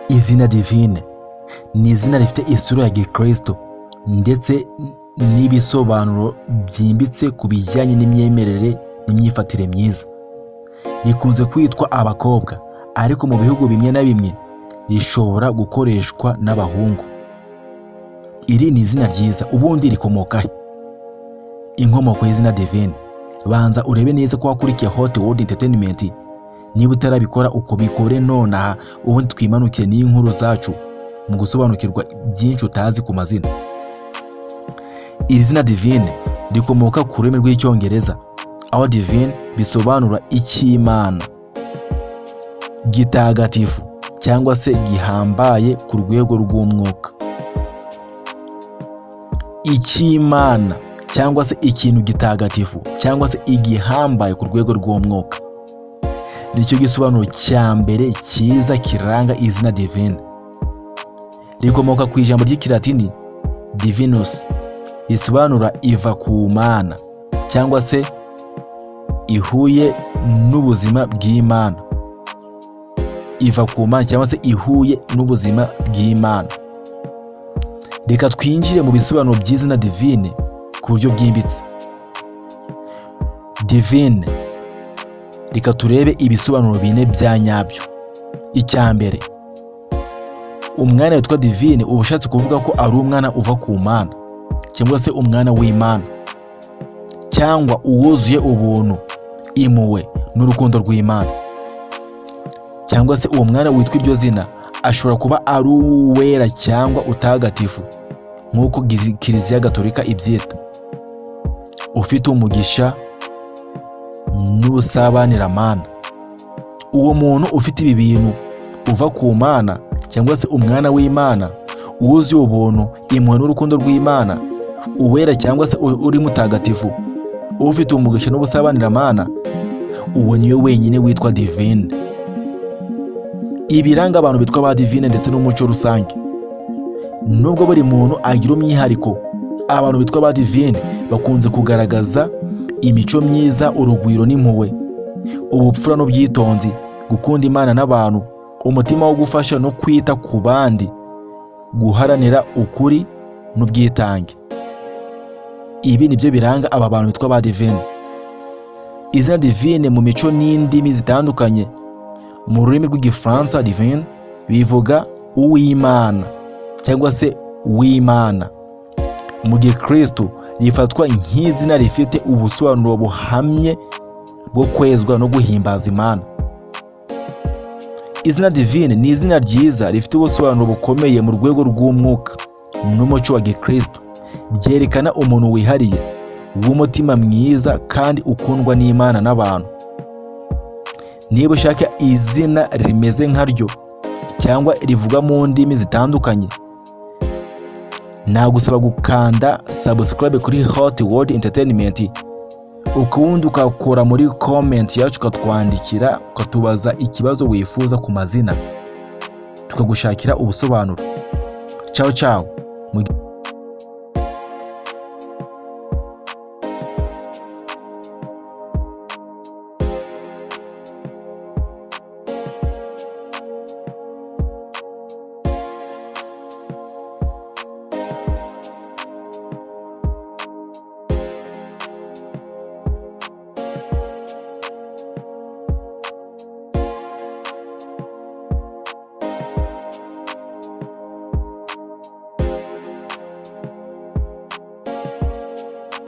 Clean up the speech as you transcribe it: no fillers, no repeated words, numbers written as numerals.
Izina Divine ni izina rifite isura ya gikristo ndetse n'ibisobanuro byimbitse ku bijyanye n'imyemerere n'imyifatire myiza. Rikunze kwitwa abakobwa, ariko mu bihugu bimwe na bimwe rishobora gukoreshwa n'abahungu. Iri ni izina ryiza, ubundi rikomoka he? Inkomoko y'izina Divine, banza urebe neza ko wakurikiye Hot World Entertainment. Niba utarabikora uko bikore nonaha, ubundi twimanukire n'inkuru zacu mu gusobanukirwa byinshi utazi ku mazina. Iri zina Divine rikomoka ku rurimi rw'icyongereza, aho Divine bisobanura icy'Imana, gitagatifu cyangwa se gihambaye ku rwego rw'umwuka. Icy'Imana cyangwa se ikintu gitagatifu cyangwa se igihambaye ku rwego rw'umwuka, nicyo gisobanuro cya mbere cyiza kiranga izina Divine. Rikomoka ku ijambo ry'ikilatini divinus, risobanura iva ku Mana cyangwa se ihuye n'ubuzima bw'Imana. Iva ku Mana cyangwa se ihuye n'ubuzima bw'Imana. Reka twinjire mu bisobanuro by'izina Divine ku buryo bwimbitse. Divine, reka turebe ibisobanuro bine bya nyabyo. Icya mbere, umwana witwa Divine uba ushatse kuvuga ko ari umwana uva ku Mana cyangwa se umwana w'Imana, cyangwa uwuzuye ubuntu, impuhwe n'urukundo rw'Imana. Cyangwa se uwo mwana witwa iryo zina ashobora kuba ari uwera cyangwa utagatifu nk'uko Kiliziya Gatolika ibyita, ufite umugisha n'ubusabaniramana. Uwo muntu ufite ibi bintu, uva ku Mana cyangwa se umwana w'Imana, uwuzuye ubuntu, impuhwe n'urukundo rw'Imana, uwera cyangwa se uri mutagatifu, ufite umugisha n'ubusabaniramana, uwo niwe wenyine witwa Divine. Ibiranga abantu bitwa ba Divine ndetse n'umuco rusange. Nubwo buri muntu agira umwihariko, abantu bitwa ba Divine bakunze kugaragaza imico myiza, urugwiro n'impuhwe, ubupfura n'ubwitonzi, gukunda Imana n'abantu, umutima wo gufasha no kwita ku bandi, guharanira ukuri n'ubwitange. Ibi nibyo biranga aba bantu bitwa ba Divine. Izina Divine mu mico n'indimi zitandukanye, mu rurimi rw'igifaransa Divine bivuga uw'Imana cyangwa se w'Imana. Mu gikristo rifatwa nk'izina rifite ubusobanuro buhamye bwo kwezwa no guhimbaza Imana. Izina Divine ni izina ryiza rifite ubusobanuro bukomeye mu rwego rw'umwuka n'umuco wa gikristo. Ryerekana umuntu wihariye, w'umutima mwiza kandi ukundwa n'Imana n'abantu. Niba ushaka izina rimeze nkaryo cyangwa rivuga mu ndimi zitandukanye, nagusaba gukanda subscribe kuri Hot World Entertainment, ukubundi ukakora muri comment yacu ukatwandikira, ukatubaza ikibazo wifuza ku mazina, tukagushakira ubusobanuro. Ciao ciao.